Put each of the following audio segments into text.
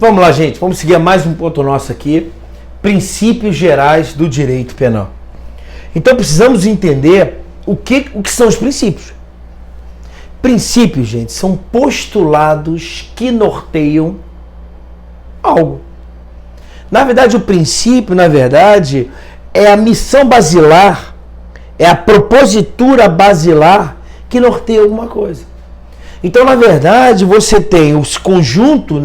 Vamos lá, gente. Vamos seguir mais um ponto nosso aqui. Princípios gerais do direito penal. Então precisamos entender o que são os princípios. Princípios, gente, são postulados que norteiam algo. Na verdade, o princípio, é a missão basilar, é a propositura basilar que norteia alguma coisa. Então, na verdade, você tem esse conjunto,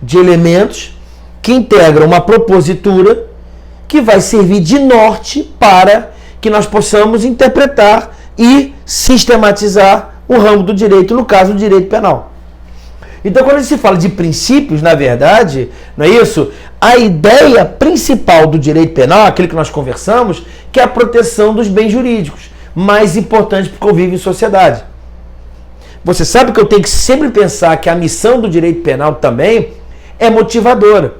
de elementos que integram uma propositura que vai servir de norte para que nós possamos interpretar e sistematizar o ramo do direito, no caso, o direito penal. Então, quando se fala de princípios, na verdade, não é isso? A ideia principal do direito penal, aquilo que nós conversamos, que é a proteção dos bens jurídicos, mais importante para o convívio em sociedade. Você sabe que eu tenho que sempre pensar que a missão do direito penal também é motivadora.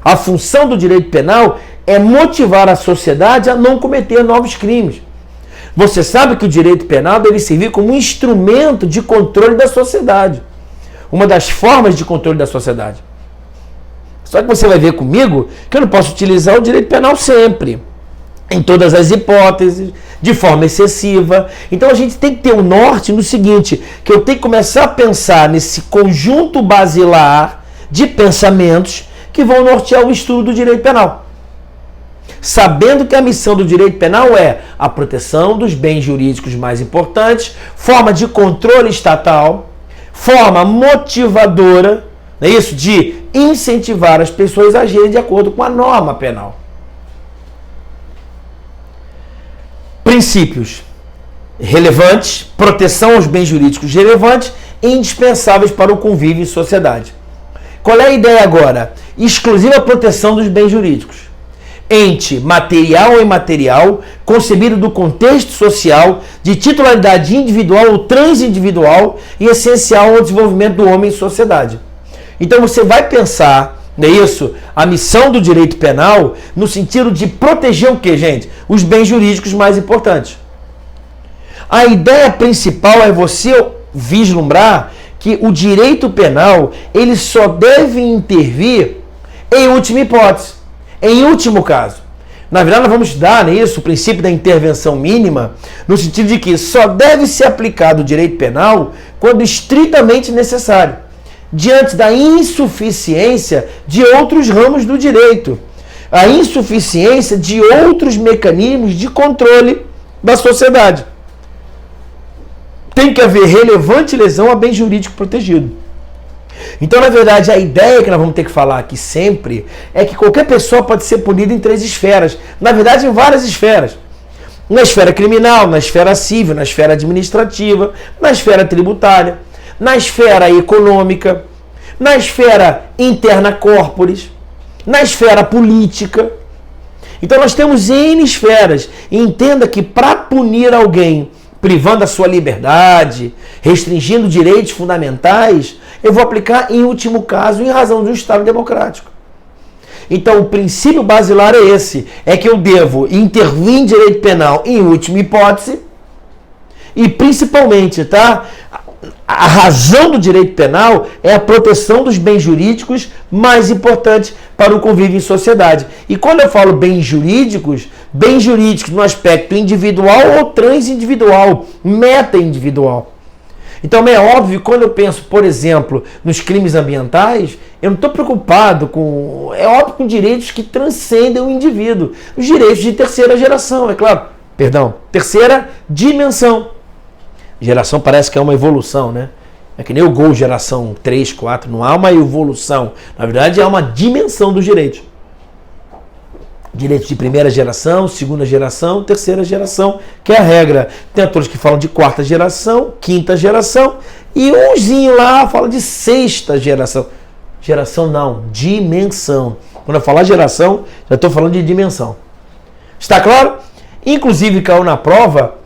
A função do direito penal é motivar a sociedade a não cometer novos crimes. Você sabe que o direito penal deve servir como um instrumento de controle da sociedade. Uma das formas de controle da sociedade. Só que você vai ver comigo que eu não posso utilizar o direito penal sempre, em todas as hipóteses, de forma excessiva. Então a gente tem que ter um norte no seguinte, que eu tenho que começar a pensar nesse conjunto basilar de pensamentos que vão nortear o estudo do direito penal. Sabendo que a missão do direito penal é a proteção dos bens jurídicos mais importantes, forma de controle estatal, forma motivadora, não é isso? De incentivar as pessoas a agirem de acordo com a norma penal. Princípios relevantes, proteção aos bens jurídicos relevantes e indispensáveis para o convívio em sociedade. Qual é a ideia agora? Exclusiva proteção dos bens jurídicos. Ente material ou imaterial, concebido do contexto social, de titularidade individual ou transindividual e essencial ao desenvolvimento do homem em sociedade. Então você vai pensar, não é isso? A missão do direito penal no sentido de proteger o quê, gente? Os bens jurídicos mais importantes. A ideia principal é você vislumbrar que o direito penal ele só deve intervir em última hipótese, em último caso. Na verdade, nós vamos dar o princípio da intervenção mínima, no sentido de que só deve ser aplicado o direito penal quando estritamente necessário, diante da insuficiência de outros ramos do direito, a insuficiência de outros mecanismos de controle da sociedade. Tem que haver relevante lesão a bem jurídico protegido. Então, na verdade, a ideia que nós vamos ter que falar aqui sempre é que qualquer pessoa pode ser punida em 3 esferas. Na verdade, em várias esferas. Na esfera criminal, na esfera civil, na esfera administrativa, na esfera tributária, na esfera econômica, na esfera interna corporis, na esfera política. Então nós temos N esferas. E entenda que para punir alguém privando a sua liberdade, restringindo direitos fundamentais, eu vou aplicar em último caso em razão de um Estado democrático. Então o princípio basilar é esse, é que eu devo intervir em direito penal em última hipótese e principalmente, a razão do direito penal é a proteção dos bens jurídicos mais importantes para o convívio em sociedade. E quando eu falo bens jurídicos no aspecto individual ou transindividual, meta-individual. Então é óbvio, quando eu penso, por exemplo, nos crimes ambientais, eu não estou preocupado com... É óbvio com direitos que transcendem o indivíduo. Os direitos de terceira geração, terceira dimensão. Geração parece que é uma evolução, né? É que nem o Gol geração 3, 4, não há uma evolução. Na verdade, há uma dimensão dos direitos. Direitos de primeira geração, segunda geração, terceira geração, que é a regra. Tem atores que falam de quarta geração, quinta geração, e umzinho lá fala de sexta geração. Geração não, dimensão. Quando eu falar geração, já estou falando de dimensão. Está claro? Inclusive caiu na prova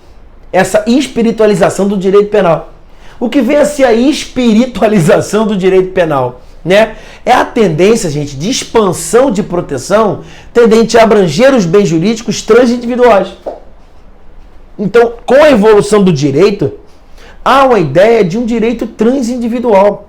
essa espiritualização do direito penal. O que vem a ser a espiritualização do direito penal? Né? É a tendência, gente, de expansão de proteção tendente a abranger os bens jurídicos transindividuais. Então, com a evolução do direito, há uma ideia de um direito transindividual.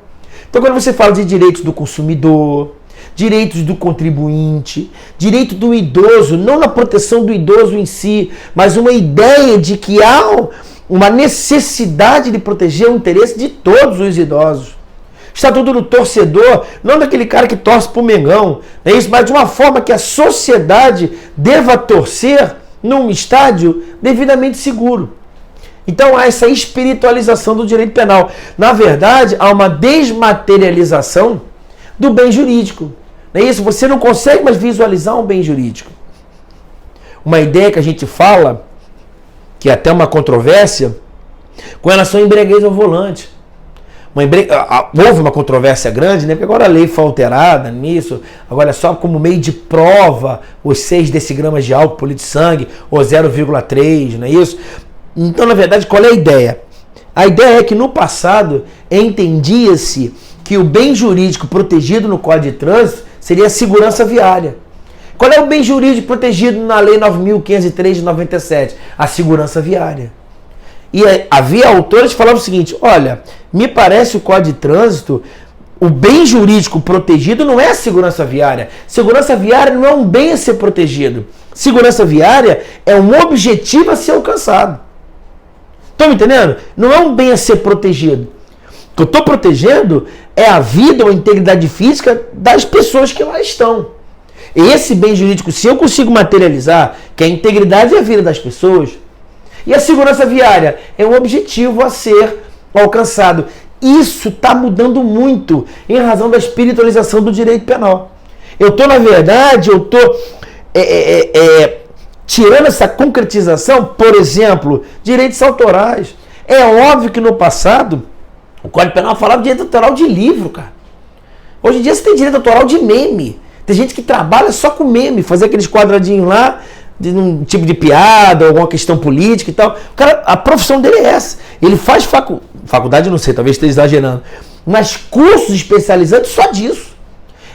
Então, quando você fala de direitos do consumidor, direitos do contribuinte, direito do idoso, não na proteção do idoso em si, mas uma ideia de que há uma necessidade de proteger o interesse de todos os idosos. Estatuto do torcedor, não daquele cara que torce pro Mengão, é isso, mas de uma forma que a sociedade deva torcer num estádio devidamente seguro. Então há essa espiritualização do direito penal. Na verdade, há uma desmaterialização do bem jurídico. Não é isso? Você não consegue mais visualizar um bem jurídico. Uma ideia que a gente fala, que é até uma controvérsia, com relação à embriaguez ao volante. Houve uma controvérsia grande, né? Porque agora a lei foi alterada nisso, agora é só como meio de prova os 6 decigramas de álcool de sangue, ou 0,3, não é isso? Então, na verdade, qual é a ideia? A ideia é que no passado entendia-se que o bem jurídico protegido no Código de Trânsito seria a segurança viária. Qual é o bem jurídico protegido na Lei 9.503 de 97? A segurança viária. E havia autores que falavam o seguinte, olha, me parece o Código de Trânsito, o bem jurídico protegido não é a segurança viária. Segurança viária não é um bem a ser protegido. Segurança viária é um objetivo a ser alcançado. Estão me entendendo? Não é um bem a ser protegido. O que eu estou protegendo é a vida ou a integridade física das pessoas que lá estão. E esse bem jurídico, se eu consigo materializar, que é a integridade e a vida das pessoas, e a segurança viária é um objetivo a ser alcançado. Isso está mudando muito em razão da espiritualização do direito penal. Eu estou, na verdade, tirando essa concretização, por exemplo, direitos autorais. É óbvio que no passado, o Código Penal falava de direito autoral de livro, cara. Hoje em dia você tem direito autoral de meme. Tem gente que trabalha só com meme, fazer aqueles quadradinhos lá, de um tipo de piada, alguma questão política e tal. O cara, a profissão dele é essa. Ele faz faculdade, não sei, talvez esteja exagerando, mas cursos especializantes só disso.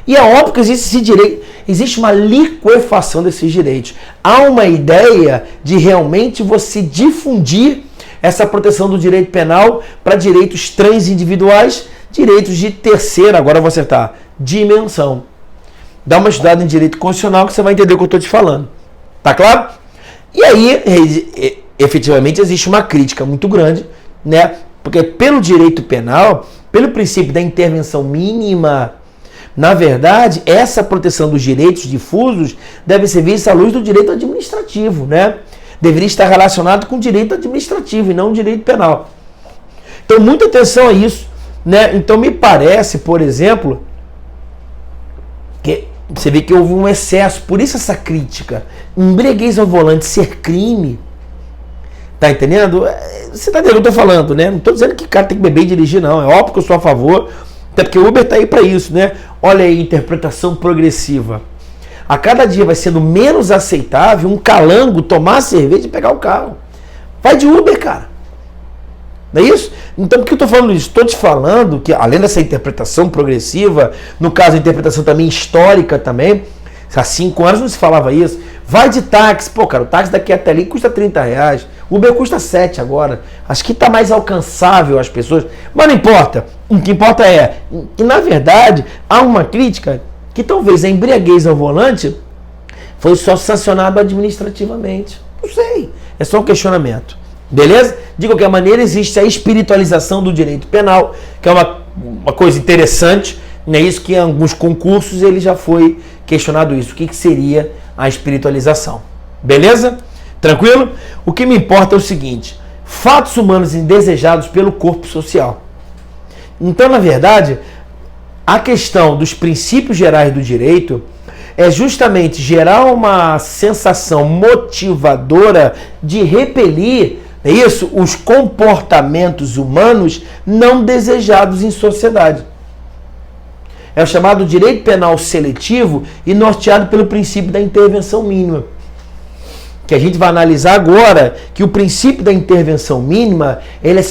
E é óbvio que existe esse direito, existe uma liquefação desses direitos. Há uma ideia de realmente você difundir essa proteção do direito penal para direitos transindividuais, direitos de terceira, agora eu vou acertar, dimensão. Dá uma estudada em direito constitucional que você vai entender o que eu estou te falando. Tá claro? E aí, efetivamente, existe uma crítica muito grande, né? Porque pelo direito penal, pelo princípio da intervenção mínima, na verdade, essa proteção dos direitos difusos deve ser vista à luz do direito administrativo, né? Deveria estar relacionado com o direito administrativo e não o direito penal. Então, muita atenção a isso, né? Então, me parece, por exemplo, que você vê que houve um excesso, por isso essa crítica. Embriaguez ao volante ser crime, tá entendendo? Você tá entendendo o que eu tô falando, né? Não tô dizendo que o cara tem que beber e dirigir, não. É óbvio que eu sou a favor, até porque o Uber tá aí para isso, né? Olha aí, interpretação progressiva. A cada dia vai sendo menos aceitável um calango tomar cerveja e pegar o carro. Vai de Uber, cara. Não é isso? Então, por que eu estou falando isso? Estou te falando que, além dessa interpretação progressiva, no caso, a interpretação também histórica também, há 5 anos não se falava isso. Vai de táxi. Pô, cara, o táxi daqui até ali custa R$30. O Uber custa 7 agora. Acho que está mais alcançável às pessoas. Mas não importa. O que importa é que, na verdade, há uma crítica que talvez a embriaguez ao volante foi só sancionado administrativamente. Não sei. É só um questionamento. Beleza? De qualquer maneira, existe a espiritualização do direito penal, que é uma coisa interessante, não é isso que em alguns concursos ele já foi questionado isso. O que seria a espiritualização? Beleza? Tranquilo? O que me importa é o seguinte, fatos humanos indesejados pelo corpo social. Então, na verdade, a questão dos princípios gerais do direito é justamente gerar uma sensação motivadora de repelir, é isso? Os comportamentos humanos não desejados em sociedade. É o chamado direito penal seletivo e norteado pelo princípio da intervenção mínima. Que a gente vai analisar agora que o princípio da intervenção mínima ele é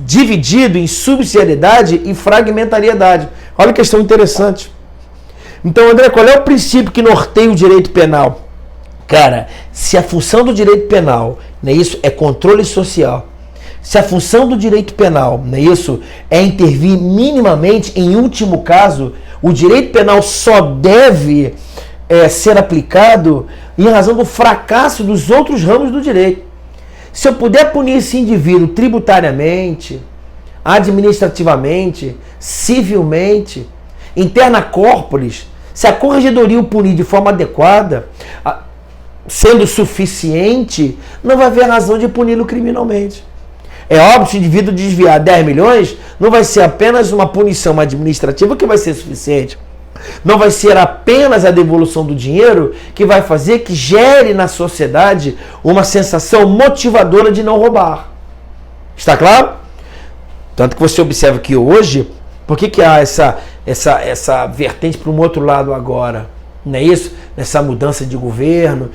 dividido em subsidiariedade e fragmentariedade. Olha que questão interessante. Então, André, qual é o princípio que norteia o direito penal? Cara, se a função do direito penal, não é isso, é controle social, se a função do direito penal, não é isso, é intervir minimamente, em último caso, o direito penal só deve ser aplicado em razão do fracasso dos outros ramos do direito. Se eu puder punir esse indivíduo tributariamente, administrativamente, civilmente, interna corporis, se a corregedoria o punir de forma adequada, sendo suficiente, não vai haver razão de puni-lo criminalmente. É óbvio, se o indivíduo desviar 10 milhões, não vai ser apenas uma punição administrativa que vai ser suficiente. Não vai ser apenas a devolução do dinheiro que vai fazer que gere na sociedade uma sensação motivadora de não roubar. Está claro? Tanto que você observa que hoje, por que há essa vertente para um outro lado agora? Não é isso? Nessa mudança de governo,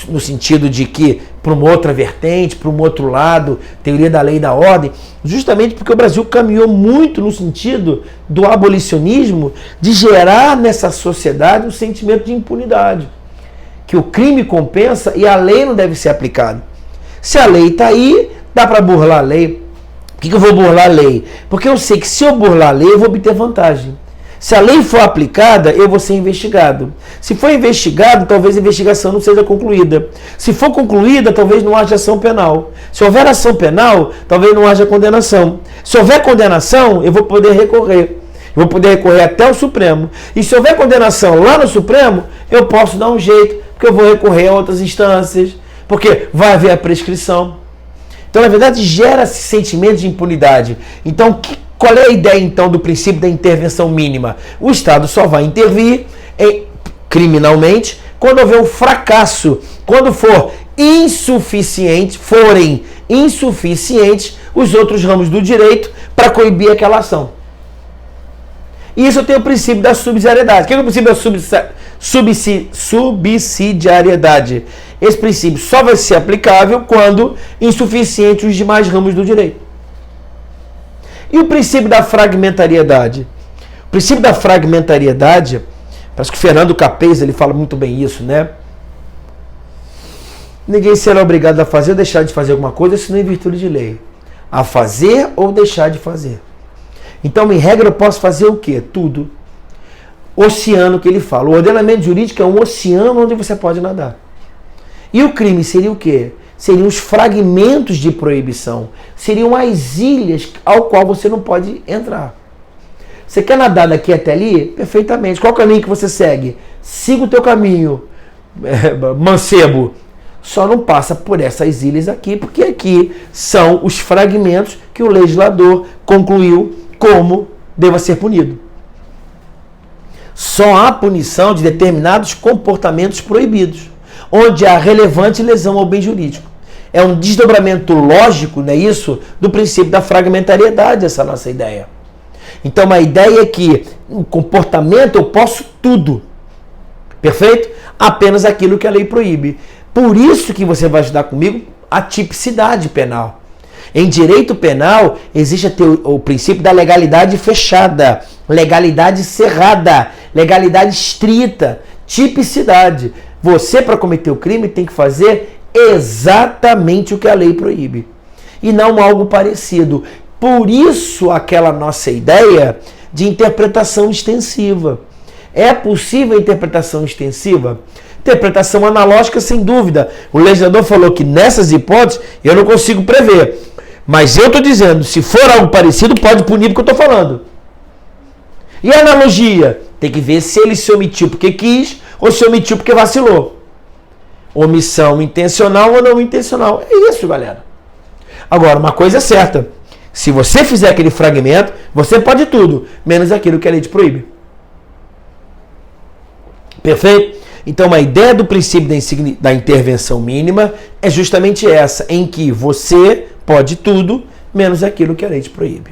no sentido de que para uma outra vertente, para um outro lado, teoria da lei e da ordem, justamente porque o Brasil caminhou muito no sentido do abolicionismo, de gerar nessa sociedade um sentimento de impunidade, que o crime compensa e a lei não deve ser aplicada. Se a lei está aí, dá para burlar a lei. Por que eu vou burlar a lei? Porque eu sei que se eu burlar a lei, eu vou obter vantagem. Se a lei for aplicada, eu vou ser investigado. Se for investigado, talvez a investigação não seja concluída. Se for concluída, talvez não haja ação penal. Se houver ação penal, talvez não haja condenação. Se houver condenação, eu vou poder recorrer. Eu vou poder recorrer até o Supremo. E se houver condenação lá no Supremo, eu posso dar um jeito, porque eu vou recorrer a outras instâncias, porque vai haver a prescrição. Então, na verdade, gera-se sentimento de impunidade. Então, qual é a ideia, então, do princípio da intervenção mínima? O Estado só vai intervir criminalmente quando houver um fracasso, quando forem insuficientes os outros ramos do direito para coibir aquela ação. E isso tem o princípio da subsidiariedade. O que é o princípio da subsidiariedade? Esse princípio só vai ser aplicável quando insuficientes os demais ramos do direito. E o princípio da fragmentariedade? O princípio da fragmentariedade, parece que o Fernando Capês ele fala muito bem isso, né? Ninguém será obrigado a fazer ou deixar de fazer alguma coisa, senão em virtude de lei. A fazer ou deixar de fazer. Então, em regra, eu posso fazer o quê? Tudo. Oceano que ele fala. O ordenamento jurídico é um oceano onde você pode nadar. E o crime seria o quê? Seriam os fragmentos de proibição. Seriam as ilhas ao qual você não pode entrar. Você quer nadar daqui até ali? Perfeitamente. Qual o caminho que você segue? Siga o teu caminho, mancebo. Só não passa por essas ilhas aqui, porque aqui são os fragmentos que o legislador concluiu como deva ser punido. Só há punição de determinados comportamentos proibidos, onde há relevante lesão ao bem jurídico. É um desdobramento lógico, não é isso? Do princípio da fragmentariedade, essa nossa ideia. Então, a ideia é que o comportamento eu posso tudo. Perfeito? Apenas aquilo que a lei proíbe. Por isso que você vai estudar comigo a tipicidade penal. Em direito penal, existe o princípio da legalidade fechada, legalidade cerrada, legalidade estrita, tipicidade. Você, para cometer o crime, tem que fazer exatamente o que a lei proíbe. E não algo parecido. Por isso, aquela nossa ideia de interpretação extensiva. É possível a interpretação extensiva? Interpretação analógica, sem dúvida. O legislador falou que nessas hipóteses eu não consigo prever. Mas eu estou dizendo, se for algo parecido, pode punir porque eu estou falando. E a analogia? Tem que ver se ele se omitiu porque quis ou se omitiu porque vacilou. Omissão intencional ou não intencional. É isso, galera. Agora, uma coisa é certa. Se você fizer aquele fragmento, você pode tudo, menos aquilo que a lei te proíbe. Perfeito? Então, a ideia do princípio da intervenção mínima é justamente essa, em que você pode tudo, menos aquilo que a lei te proíbe.